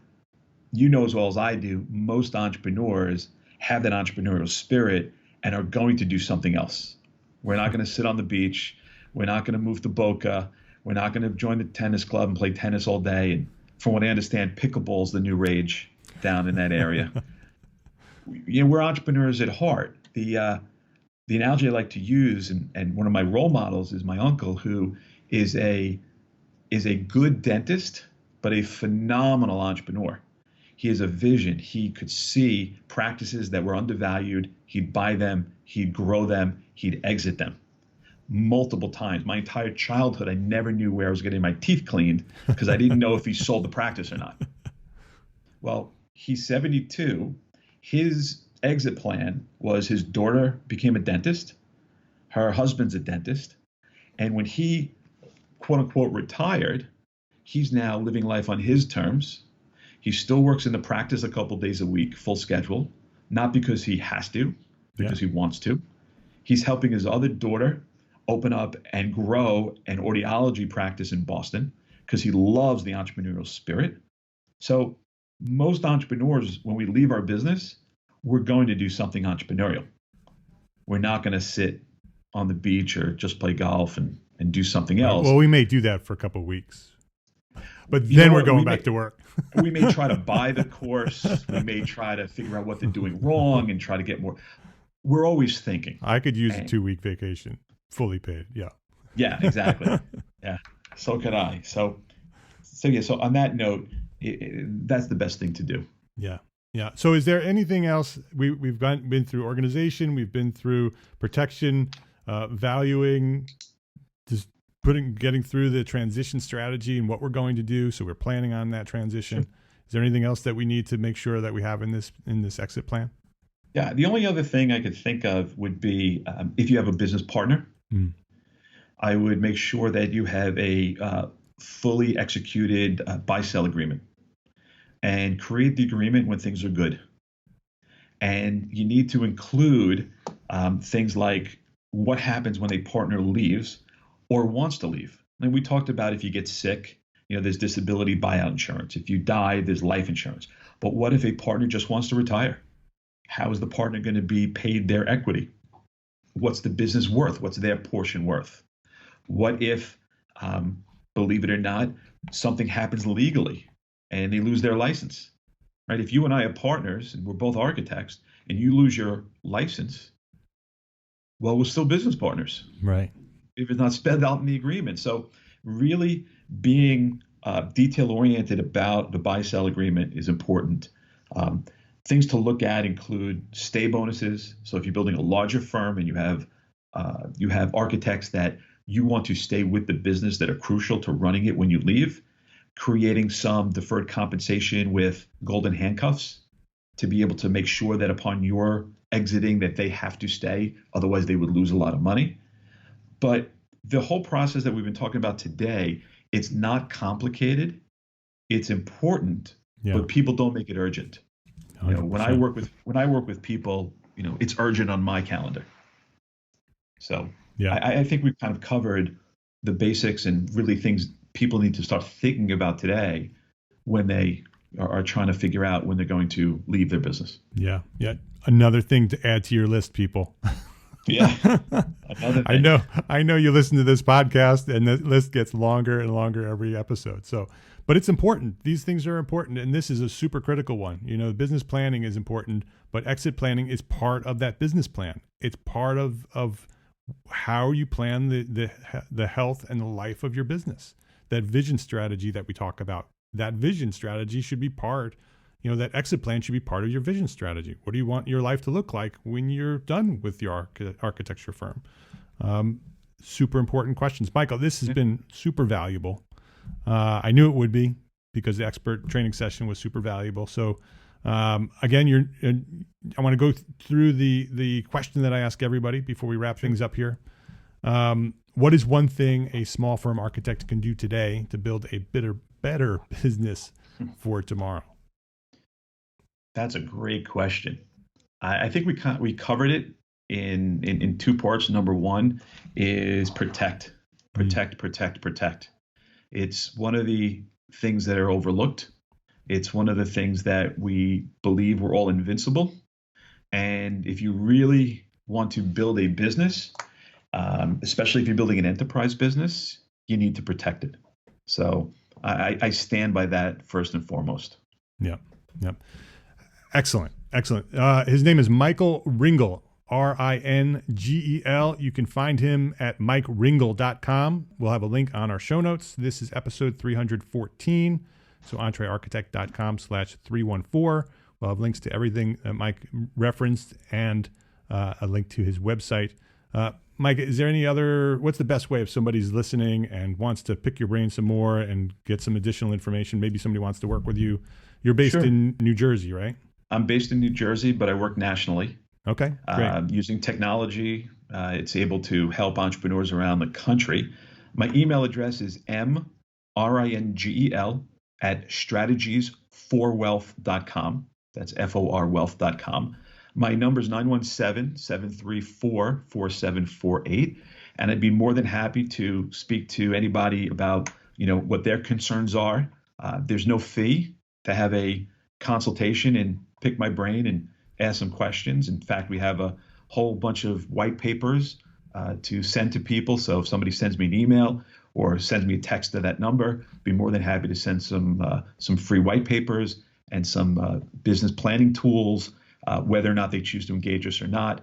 you know as well as I do, most entrepreneurs have that entrepreneurial spirit and are going to do something else. We're not going to sit on the beach. We're not going to move to Boca. We're not going to join the tennis club and play tennis all day. And from what I understand, pickleball is the new rage down in that area. We're entrepreneurs at heart. The analogy I like to use, and one of my role models is my uncle, who is a good dentist, but a phenomenal entrepreneur. He has a vision. He could see practices that were undervalued. He'd buy them. He'd grow them. He'd exit them multiple times. My entire childhood, I never knew where I was getting my teeth cleaned because I didn't know if he sold the practice or not. Well, he's 72. His exit plan was his daughter became a dentist. Her husband's a dentist. And when he, quote unquote, retired, he's now living life on his terms. He still works in the practice a couple days a week, full schedule, not because he has to, because he wants to. He's helping his other daughter open up and grow an audiology practice in Boston because he loves the entrepreneurial spirit. So most entrepreneurs, when we leave our business, we're going to do something entrepreneurial. We're not going to sit on the beach or just play golf and do something else. Well, we may do that for a couple of weeks, but then we're going back to work. We may try to buy the course. We may try to figure out what they're doing wrong and try to get more. We're always thinking. I could use a 2-week vacation, fully paid. Yeah. Yeah, exactly. Yeah. So could I. So on that note, that's the best thing to do. Yeah. Yeah. So is there anything else? We've been through organization, we've been through protection, valuing, just getting through the transition strategy and what we're going to do. So we're planning on that transition. Sure. Is there anything else that we need to make sure that we have in this exit plan? Yeah. The only other thing I could think of would be if you have a business partner, I would make sure that you have a fully executed buy-sell agreement. And create the agreement when things are good. And you need to include things like what happens when a partner leaves or wants to leave. And we talked about if you get sick, there's disability buyout insurance. If you die, there's life insurance. But what if a partner just wants to retire? How is the partner going to be paid their equity? What's the business worth? What's their portion worth? What if, believe it or not, something happens legally and they lose their license, right? If you and I are partners and we're both architects and you lose your license, well, we're still business partners. Right. If it's not spelled out in the agreement. So really being detail-oriented about the buy-sell agreement is important. Things to look at include stay bonuses. So if you're building a larger firm and you have architects that you want to stay with the business that are crucial to running it when you leave, creating some deferred compensation with golden handcuffs to be able to make sure that upon your exiting that they have to stay, otherwise they would lose a lot of money. But the whole process that we've been talking about today, it's not complicated. It's important, but people don't make it urgent. When I work with people, it's urgent on my calendar. So I think we've kind of covered the basics and really things people need to start thinking about today when they are trying to figure out when they're going to leave their business. Yeah. Yeah. Another thing to add to your list, people. Yeah. Another thing. I know you listen to this podcast and the list gets longer and longer every episode. But it's important. These things are important. And this is a super critical one. Business planning is important, but exit planning is part of that business plan. It's part of how you plan the health and the life of your business. That vision strategy that we talk about, that vision strategy should be part, that exit plan should be part of your vision strategy. What do you want your life to look like when you're done with your architecture firm? Super important questions. Michael, this has been super valuable. I knew it would be because the expert training session was super valuable. So again, I want to go through the question that I ask everybody before we wrap things up here. What is one thing a small firm architect can do today to build a better business for tomorrow? That's a great question. I think we covered it in two parts. Number one is protect. It's one of the things that are overlooked. It's one of the things that we believe we're all invincible. And if you really want to build a business, especially if you're building an enterprise business, you need to protect it. So I stand by that first and foremost. Yep. Excellent. His name is Michael Ringel, Ringel. You can find him at MikeRingel.com. We'll have a link on our show notes. This is episode 314. So EntreArchitect.com/314. We'll have links to everything that Mike referenced and a link to his website. Mike, is there any what's the best way if somebody's listening and wants to pick your brain some more and get some additional information? Maybe somebody wants to work with you. You're based in New Jersey, right? I'm based in New Jersey, but I work nationally. Okay, great. Using technology, it's able to help entrepreneurs around the country. My email address is mringel@strategiesforwealth.com. That's FORwealth.com. My number is 917-734-4748. And I'd be more than happy to speak to anybody about, what their concerns are. There's no fee to have a consultation and pick my brain and ask some questions. In fact, we have a whole bunch of white papers to send to people. So if somebody sends me an email or sends me a text to that number, I'd be more than happy to send some free white papers and some business planning tools, whether or not they choose to engage us or not.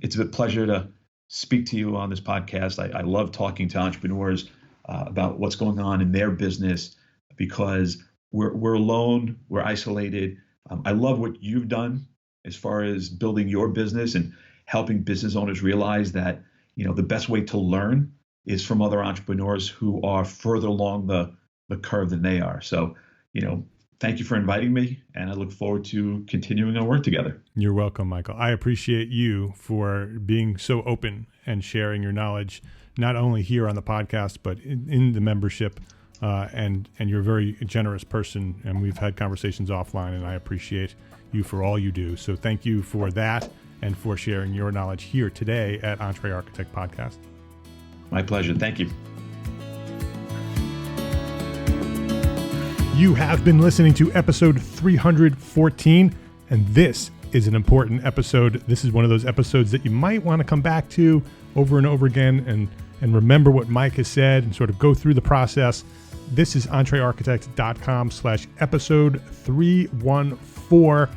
It's a pleasure to speak to you on this podcast. I love talking to entrepreneurs about what's going on in their business because we're alone, we're isolated. I love what you've done as far as building your business and helping business owners realize that, the best way to learn is from other entrepreneurs who are further along the curve than they are. So, thank you for inviting me, and I look forward to continuing our work together. You're welcome, Michael. I appreciate you for being so open and sharing your knowledge, not only here on the podcast, but in the membership. And you're a very generous person, and we've had conversations offline, and I appreciate you for all you do. So thank you for that and for sharing your knowledge here today at EntreArchitect Podcast. My pleasure. Thank you. You have been listening to episode 314, and this is an important episode. This is one of those episodes that you might want to come back to over and over again and remember what Mike has said and sort of go through the process. This is EntreArchitect.com/episode 314.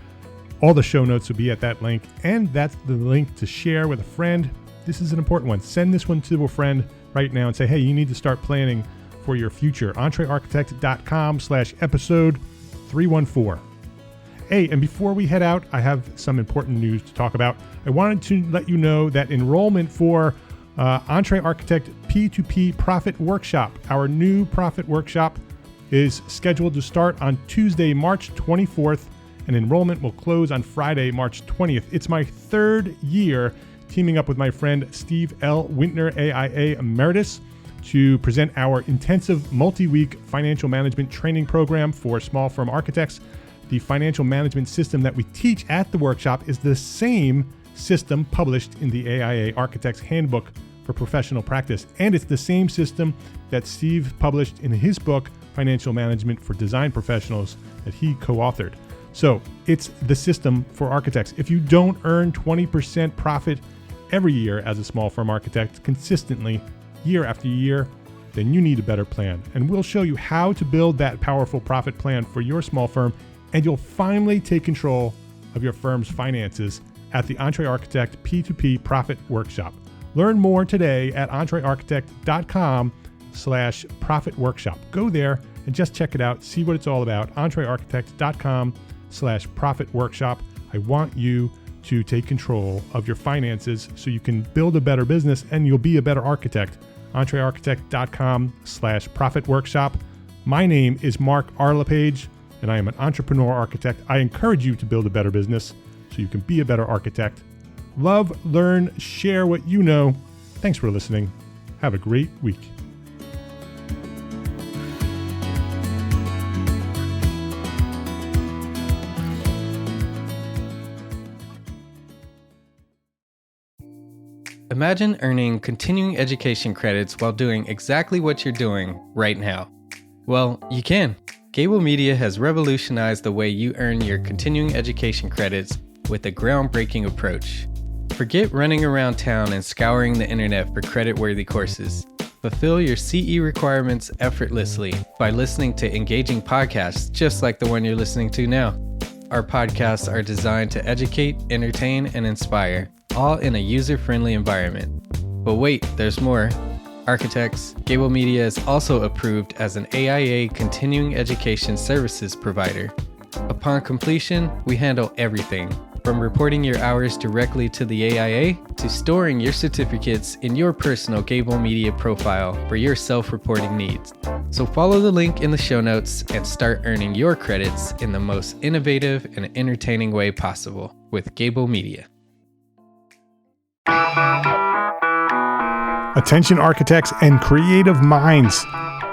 All the show notes will be at that link, and that's the link to share with a friend. This is an important one. Send this one to a friend right now and say, hey, you need to start planning for your future. EntreArchitect.com/episode 314. Hey, and before we head out, I have some important news to talk about. I wanted to let you know that enrollment for EntreArchitect P2P Profit Workshop, our new profit workshop, is scheduled to start on Tuesday, March 24th, and enrollment will close on Friday, March 20th. It's my third year teaming up with my friend Steve L. Wintner, AIA Emeritus, to present our intensive multi-week financial management training program for small firm architects. The financial management system that we teach at the workshop is the same system published in the AIA Architect's Handbook for Professional Practice, and it's the same system that Steve published in his book, Financial Management for Design Professionals, that he co-authored. So it's the system for architects. If you don't earn 20% profit every year as a small firm architect consistently, year after year, then you need a better plan. And we'll show you how to build that powerful profit plan for your small firm, and you'll finally take control of your firm's finances at the EntreArchitect P2P Profit Workshop. Learn more today at EntreArchitect.com/profit workshop. Go there and just check it out. See what it's all about. EntreArchitect.com/profit workshop. I want you to take control of your finances so you can build a better business and you'll be a better architect. EntreArchitect.com/profit workshop. My name is Mark Arlepage, and I am an entrepreneur architect. I encourage you to build a better business so you can be a better architect. Love, learn, share what you know. Thanks for listening. Have a great week. Imagine earning continuing education credits while doing exactly what you're doing right now. Well, you can. Gable Media has revolutionized the way you earn your continuing education credits with a groundbreaking approach. Forget running around town and scouring the internet for credit-worthy courses. Fulfill your CE requirements effortlessly by listening to engaging podcasts just like the one you're listening to now. Our podcasts are designed to educate, entertain, and inspire, all in a user-friendly environment. But wait, there's more. Architects, Gable Media is also approved as an AIA continuing education services provider. Upon completion, we handle everything, from reporting your hours directly to the AIA to storing your certificates in your personal Gable Media profile for your self-reporting needs. So follow the link in the show notes and start earning your credits in the most innovative and entertaining way possible with Gable Media. Attention architects and creative minds,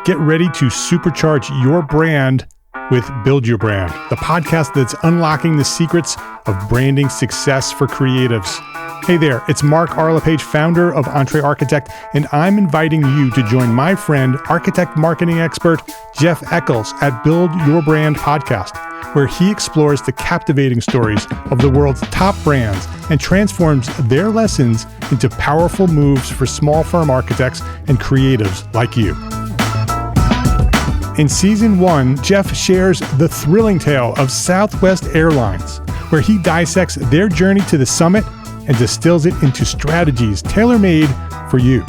get ready to supercharge your brand with Build Your Brand, the podcast that's unlocking the secrets of branding success for creatives. Hey there, it's Mark Arlepage, founder of EntreArchitect, and I'm inviting you to join my friend, architect marketing expert Jeff Eccles at Build Your Brand podcast, where he explores the captivating stories of the world's top brands and transforms their lessons into powerful moves for small firm architects and creatives like you. In Season 1, Jeff shares the thrilling tale of Southwest Airlines, where he dissects their journey to the summit and distills it into strategies tailor-made for you.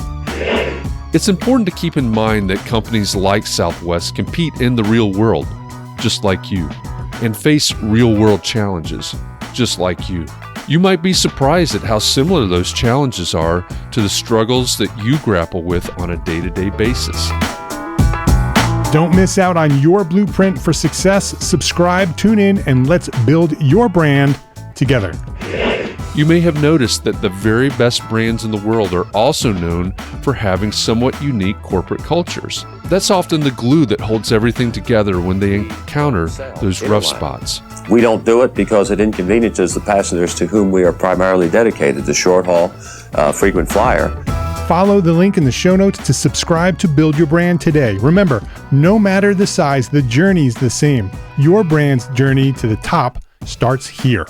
It's important to keep in mind that companies like Southwest compete in the real world, just like you, and face real-world challenges, just like you. You might be surprised at how similar those challenges are to the struggles that you grapple with on a day-to-day basis. Don't miss out on your blueprint for success. Subscribe, tune in, and let's build your brand together. You may have noticed that the very best brands in the world are also known for having somewhat unique corporate cultures. That's often the glue that holds everything together when they encounter those rough spots. We don't do it because it inconveniences the passengers to whom we are primarily dedicated, the short haul, frequent flyer. Follow the link in the show notes to subscribe to Build Your Brand today. Remember, no matter the size, the journey's the same. Your brand's journey to the top starts here.